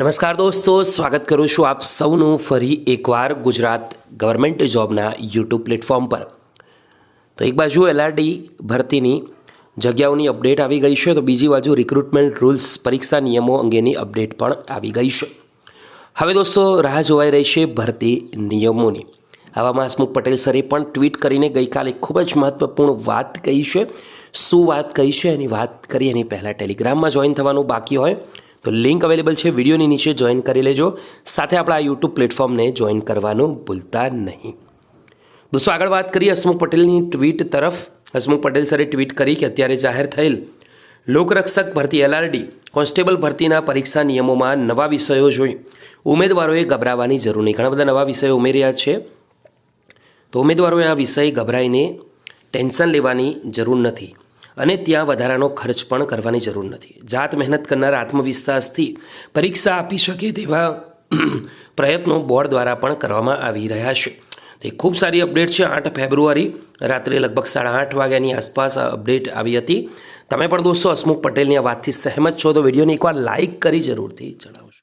નમસ્કાર દોસ્તો, સ્વાગત કરું છું આપ સૌનું ફરી એકવાર ગુજરાત ગવર્મેન્ટ જોબના યુટ્યુબ પ્લેટફોર્મ પર। તો એક બાજુ એલઆરડી ભરતીની જગ્યાઓની અપડેટ આવી ગઈ છે, તો બીજી બાજુ રિક્રુટમેન્ટ રૂલ્સ પરીક્ષા નિયમો અંગેની અપડેટ પણ આવી ગઈ છે। હવે દોસ્તો રાહ જોવાઈ રહી છે ભરતી નિયમોની। આવામાં હસમુખ પટેલ સરે પણ ટ્વીટ કરીને ગઈકાલે ખૂબ જ મહત્વપૂર્ણ વાત કહી છે। શું વાત કહી છે એની વાત કરીએ એની પહેલાં ટેલિગ્રામમાં જોઈન થવાનું બાકી હોય તો લિંક અવેલેબલ છે, વિડીયોની નીચે જોઈન કરી લેજો। સાથે આપણા યુટ્યુબ પ્લેટફોર્મને જોઈન કરવાનું ભૂલતા નહીં। દોસ્તો આગળ વાત કરીએ હસમુખ પટેલની ટ્વીટ તરફ। હસમુખ પટેલ સરે ટ્વીટ કરી કે અત્યારે જાહેર થયેલ લોકરક્ષક ભરતી એલઆરડી કોન્સ્ટેબલ ભરતીના પરીક્ષા નિયમોમાં નવા વિષયો જોઈ ઉમેદવારોએ ગભરાવાની જરૂર નહીં। ઘણા બધા નવા વિષયો ઉમેર્યા છે, તો ઉમેદવારોએ આ વિષય ગભરાઈને ટેન્શન લેવાની જરૂર નથી અને ત્યાં વધારાનો ખર્ચ પણ કરવાની જરૂર નથી। જાત મહેનત કરનાર આત્મવિશ્વાસથી પરીક્ષા આપી શકે તેવા પ્રયત્નો બોર્ડ દ્વારા પણ કરવામાં આવી રહ્યા છે। તે ખૂબ સારી અપડેટ છે। 8 ફેબ્રુઆરી રાત્રે લગભગ 8:30 વાગ્યાની આસપાસ આ અપડેટ આવી હતી। તમે પણ દોસ્તો હસમુખ પટેલની આ વાતથી સહેમત છો તો વિડીયોને એકવાર લાઇક કરી જરૂરથી જણાવજો।